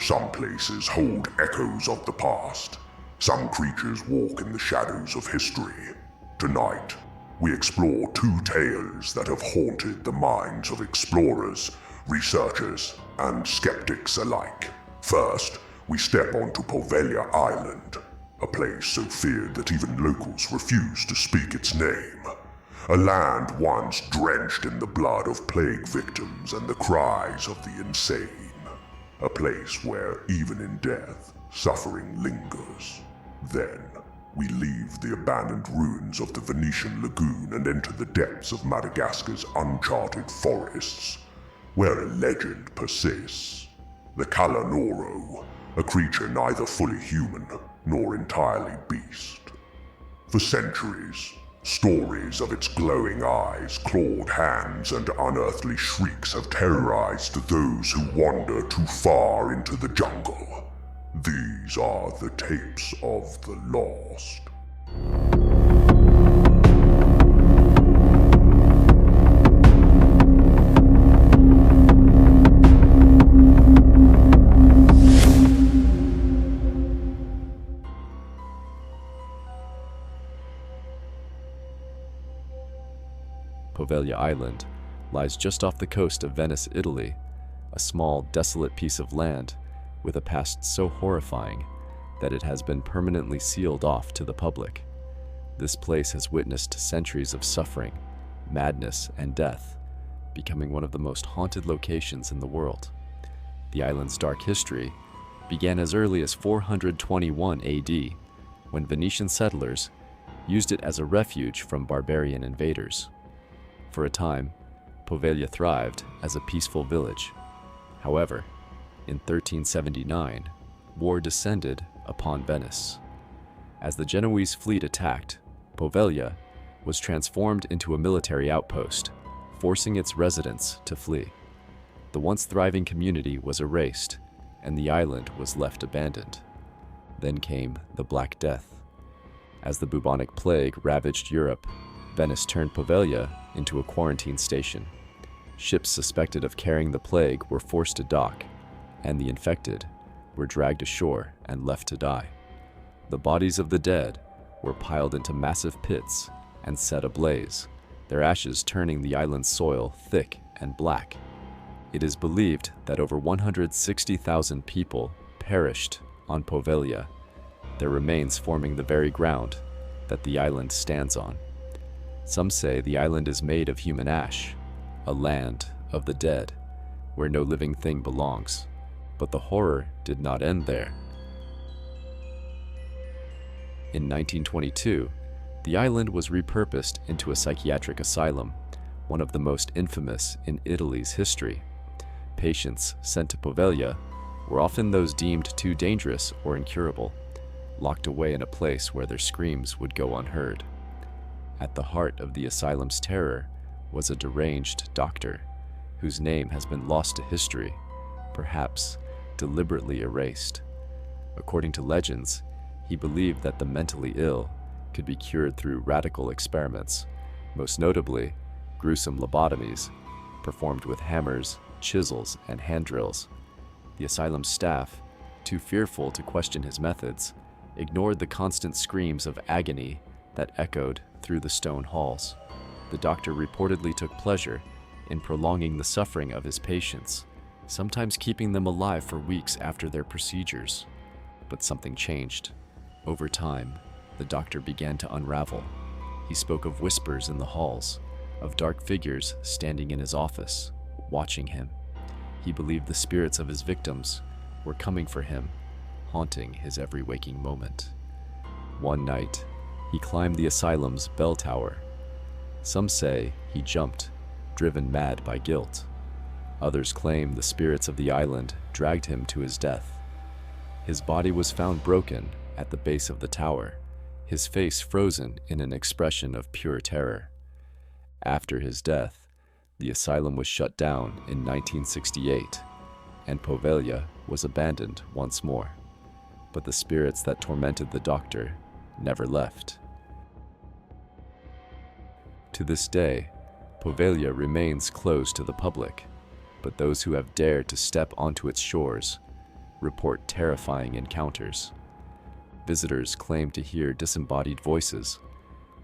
Some places hold echoes of the past. Some creatures walk in the shadows of history. Tonight, we explore two tales that have haunted the minds of explorers, researchers, and skeptics alike. First, we step onto Poveglia Island, a place so feared that even locals refuse to speak its name. A land once drenched in the blood of plague victims and the cries of the insane. A place where, even in death, suffering lingers. Then, we leave the abandoned ruins of the Venetian lagoon and enter the depths of Madagascar's uncharted forests, where a legend persists. The Kalanoro, a creature neither fully human nor entirely beast. For centuries, stories of its glowing eyes, clawed hands, and unearthly shrieks have terrorized those who wander too far into the jungle. These are the tapes of the lost. Poveglia Island lies just off the coast of Venice, Italy, a small, desolate piece of land with a past so horrifying that it has been permanently sealed off to the public. This place has witnessed centuries of suffering, madness, and death, becoming one of the most haunted locations in the world. The island's dark history began as early as 421 AD, when Venetian settlers used it as a refuge from barbarian invaders. For a time, Poveglia thrived as a peaceful village. However, in 1379, war descended upon Venice. As the Genoese fleet attacked, Poveglia was transformed into a military outpost, forcing its residents to flee. The once thriving community was erased, and the island was left abandoned. Then came the Black Death. As the bubonic plague ravaged Europe, Venice turned Poveglia into a quarantine station. Ships suspected of carrying the plague were forced to dock, and the infected were dragged ashore and left to die. The bodies of the dead were piled into massive pits and set ablaze, their ashes turning the island's soil thick and black. It is believed that over 160,000 people perished on Poveglia, their remains forming the very ground that the island stands on. Some say the island is made of human ash, a land of the dead, where no living thing belongs. But the horror did not end there. In 1922, the island was repurposed into a psychiatric asylum, one of the most infamous in Italy's history. Patients sent to Poveglia were often those deemed too dangerous or incurable, locked away in a place where their screams would go unheard. At the heart of the asylum's terror was a deranged doctor, whose name has been lost to history, perhaps deliberately erased. According to legends, he believed that the mentally ill could be cured through radical experiments, most notably gruesome lobotomies performed with hammers, chisels, and hand drills. The asylum staff, too fearful to question his methods, ignored the constant screams of agony that echoed through the stone halls. The doctor reportedly took pleasure in prolonging the suffering of his patients, sometimes keeping them alive for weeks after their procedures. But something changed. Over time, the doctor began to unravel. He spoke of whispers in the halls, of dark figures standing in his office, watching him. He believed the spirits of his victims were coming for him, haunting his every waking moment. One night, he climbed the asylum's bell tower. Some say he jumped, driven mad by guilt. Others claim the spirits of the island dragged him to his death. His body was found broken at the base of the tower, his face frozen in an expression of pure terror. After his death, the asylum was shut down in 1968, and Poveglia was abandoned once more. But the spirits that tormented the doctor never left. To this day, Poveglia remains closed to the public, but those who have dared to step onto its shores report terrifying encounters. Visitors claim to hear disembodied voices,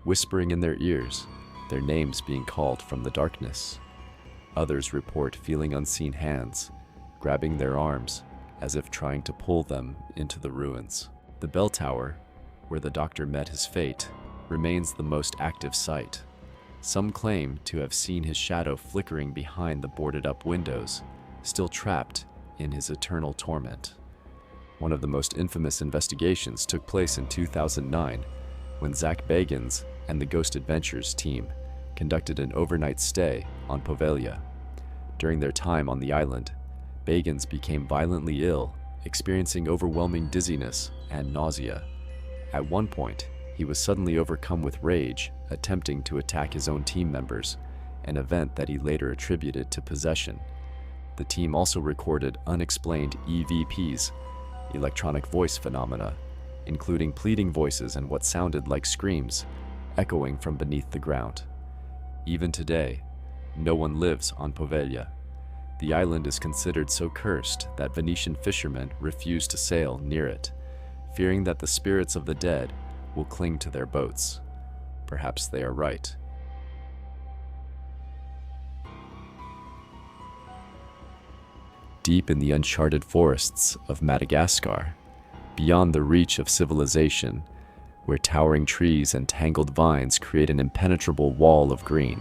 whispering in their ears, their names being called from the darkness. Others report feeling unseen hands, grabbing their arms as if trying to pull them into the ruins. The bell tower, where the doctor met his fate, remains the most active site. Some claim to have seen his shadow flickering behind the boarded-up windows, still trapped in his eternal torment. One of the most infamous investigations took place in 2009 when Zach Bagans and the Ghost Adventures team conducted an overnight stay on Poveglia. During their time on the island, Bagans became violently ill, experiencing overwhelming dizziness and nausea. At one point, he was suddenly overcome with rage, attempting to attack his own team members, an event that he later attributed to possession. The team also recorded unexplained EVPs, electronic voice phenomena, including pleading voices and what sounded like screams, echoing from beneath the ground. Even today, no one lives on Poveglia. The island is considered so cursed that Venetian fishermen refuse to sail near it, fearing that the spirits of the dead will cling to their boats. Perhaps they are right. Deep in the uncharted forests of Madagascar, beyond the reach of civilization, where towering trees and tangled vines create an impenetrable wall of green,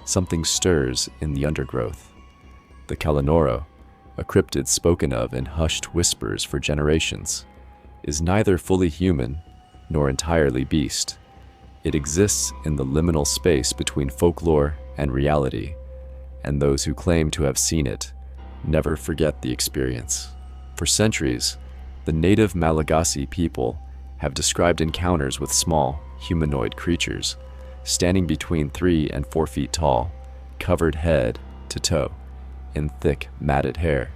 something stirs in the undergrowth. The Kalanoro, a cryptid spoken of in hushed whispers for generations, is neither fully human nor entirely beast. It exists in the liminal space between folklore and reality, and those who claim to have seen it never forget the experience. For centuries, the native Malagasy people have described encounters with small, humanoid creatures, standing between 3 and 4 feet tall, covered head to toe in thick, matted hair.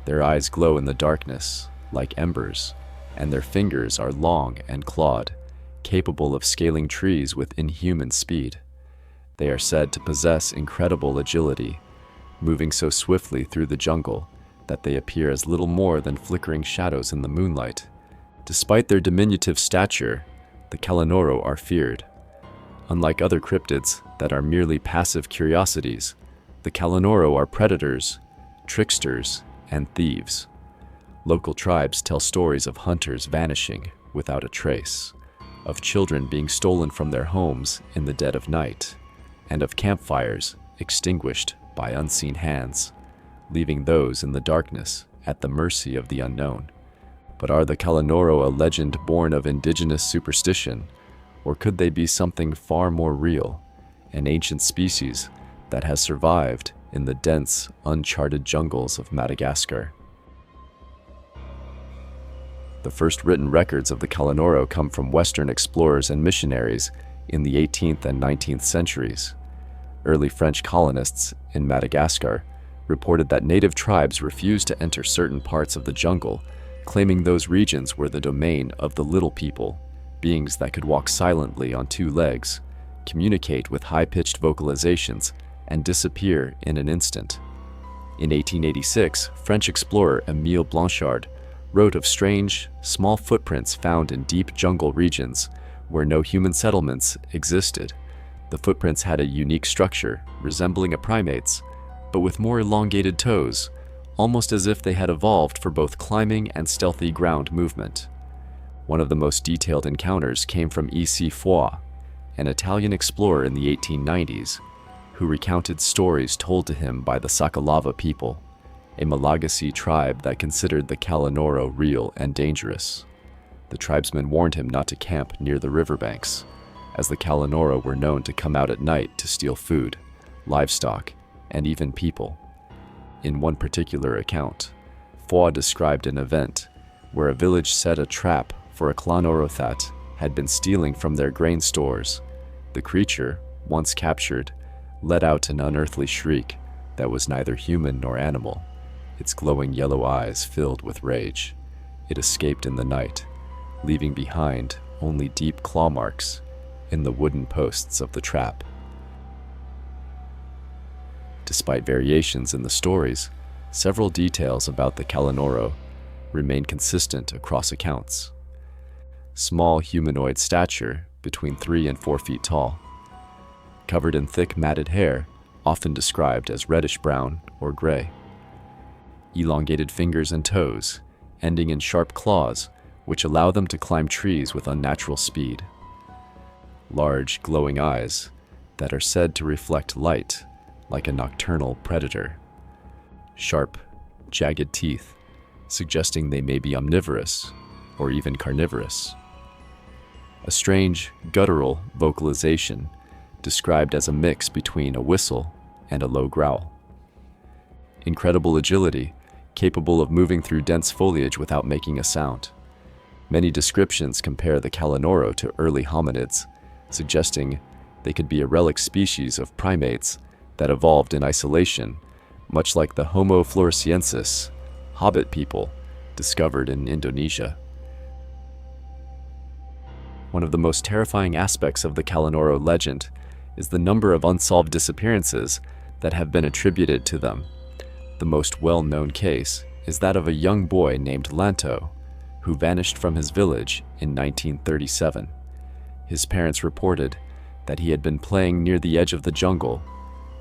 Their eyes glow in the darkness like embers, and their fingers are long and clawed, capable of scaling trees with inhuman speed. They are said to possess incredible agility, moving so swiftly through the jungle that they appear as little more than flickering shadows in the moonlight. Despite their diminutive stature, the Kalanoro are feared. Unlike other cryptids that are merely passive curiosities, the Kalanoro are predators, tricksters, and thieves. Local tribes tell stories of hunters vanishing without a trace, of children being stolen from their homes in the dead of night, and of campfires extinguished by unseen hands, leaving those in the darkness at the mercy of the unknown. But are the Kalanoro a legend born of indigenous superstition, or could they be something far more real, an ancient species that has survived in the dense, uncharted jungles of Madagascar? The first written records of the Kalanoro come from Western explorers and missionaries in the 18th and 19th centuries. Early French colonists in Madagascar reported that native tribes refused to enter certain parts of the jungle, claiming those regions were the domain of the little people, beings that could walk silently on 2 legs, communicate with high-pitched vocalizations, and disappear in an instant. In 1886, French explorer Émile Blanchard wrote of strange, small footprints found in deep jungle regions where no human settlements existed. The footprints had a unique structure, resembling a primate's, but with more elongated toes, almost as if they had evolved for both climbing and stealthy ground movement. One of the most detailed encounters came from E.C. Foix, an Italian explorer in the 1890s, who recounted stories told to him by the Sakalava people, a Malagasy tribe that considered the Kalanoro real and dangerous. The tribesmen warned him not to camp near the riverbanks, as the Kalanoro were known to come out at night to steal food, livestock, and even people. In one particular account, Foix described an event where a village set a trap for a Kalanoro that had been stealing from their grain stores. The creature, once captured, let out an unearthly shriek that was neither human nor animal, its glowing yellow eyes filled with rage. It escaped in the night, leaving behind only deep claw marks in the wooden posts of the trap. Despite variations in the stories, several details about the Kalanoro remain consistent across accounts. Small humanoid stature, between 3 and 4 feet tall. Covered in thick matted hair, often described as reddish-brown or gray. Elongated fingers and toes, ending in sharp claws, which allow them to climb trees with unnatural speed. Large, glowing eyes that are said to reflect light like a nocturnal predator. Sharp, jagged teeth, suggesting they may be omnivorous or even carnivorous. A strange, guttural vocalization described as a mix between a whistle and a low growl. Incredible agility, capable of moving through dense foliage without making a sound. Many descriptions compare the Kalanoro to early hominids, suggesting they could be a relic species of primates that evolved in isolation, much like the Homo floresiensis, hobbit people, discovered in Indonesia. One of the most terrifying aspects of the Kalanoro legend is the number of unsolved disappearances that have been attributed to them. The most well-known case is that of a young boy named Lanto, who vanished from his village in 1937. His parents reported that he had been playing near the edge of the jungle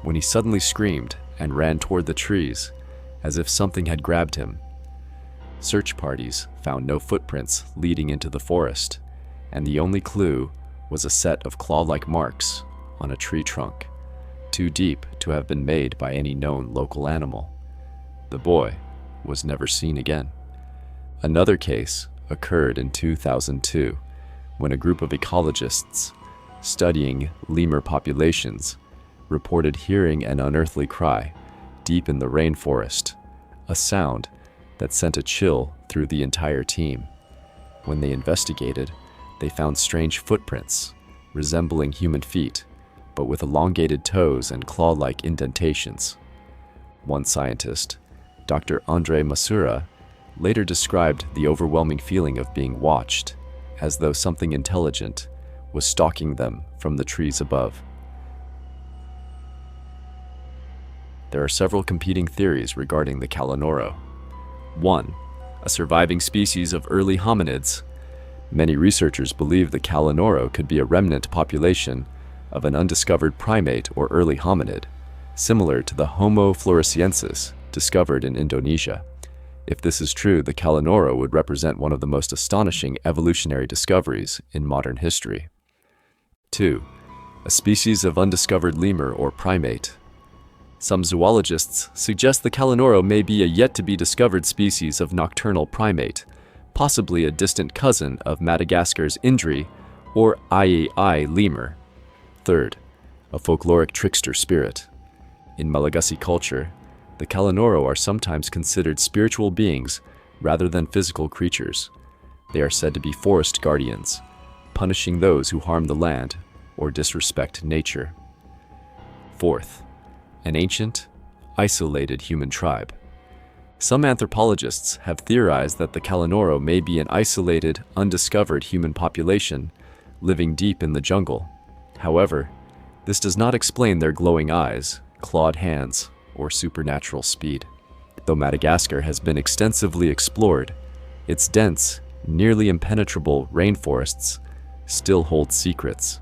when he suddenly screamed and ran toward the trees, as if something had grabbed him. Search parties found no footprints leading into the forest, and the only clue was a set of claw-like marks on a tree trunk, too deep to have been made by any known local animal. The boy was never seen again. Another case occurred in 2002, when a group of ecologists studying lemur populations reported hearing an unearthly cry deep in the rainforest, a sound that sent a chill through the entire team. When they investigated, they found strange footprints resembling human feet, but with elongated toes and claw-like indentations. One scientist, Dr. Andre Masura, later described the overwhelming feeling of being watched, as though something intelligent was stalking them from the trees above. There are several competing theories regarding the Kalanoro. 1. A surviving species of early hominids. Many researchers believe the Kalanoro could be a remnant population of an undiscovered primate or early hominid, similar to the Homo floresiensis discovered in Indonesia. If this is true, the Kalanoro would represent one of the most astonishing evolutionary discoveries in modern history. 2. A species of undiscovered lemur or primate. Some zoologists suggest the Kalanoro may be a yet-to-be-discovered species of nocturnal primate, possibly a distant cousin of Madagascar's Indri or Ai lemur. 3rd, a folkloric trickster spirit. In Malagasy culture, the Kalanoro are sometimes considered spiritual beings rather than physical creatures. They are said to be forest guardians, punishing those who harm the land or disrespect nature. 4th, an ancient, isolated human tribe. Some anthropologists have theorized that the Kalanoro may be an isolated, undiscovered human population living deep in the jungle. However, this does not explain their glowing eyes, clawed hands, or supernatural speed. Though Madagascar has been extensively explored, its dense, nearly impenetrable rainforests still hold secrets.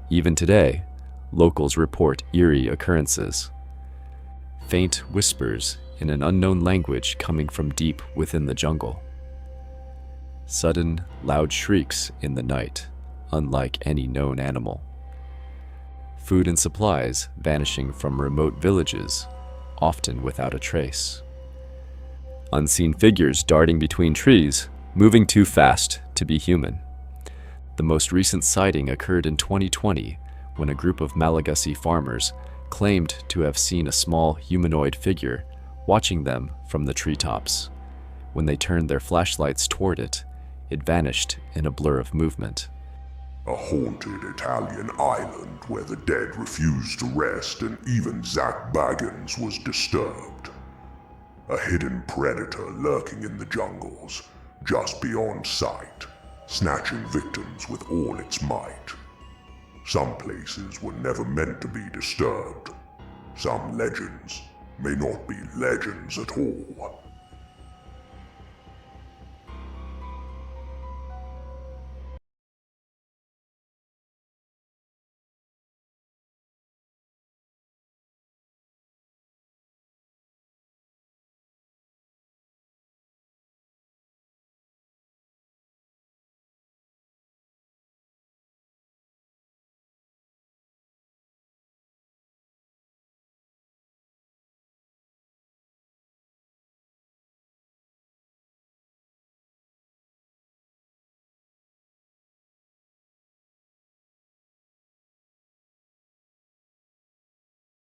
Even today, locals report eerie occurrences. Faint whispers in an unknown language coming from deep within the jungle. Sudden, loud shrieks in the night, unlike any known animal. Food and supplies vanishing from remote villages, often without a trace. Unseen figures darting between trees, moving too fast to be human. The most recent sighting occurred in 2020 when a group of Malagasy farmers claimed to have seen a small humanoid figure watching them from the treetops. When they turned their flashlights toward it, it vanished in a blur of movement. A haunted Italian island where the dead refused to rest and even Zach Baggins was disturbed. A hidden predator lurking in the jungles, just beyond sight, snatching victims with all its might. Some places were never meant to be disturbed. Some legends may not be legends at all.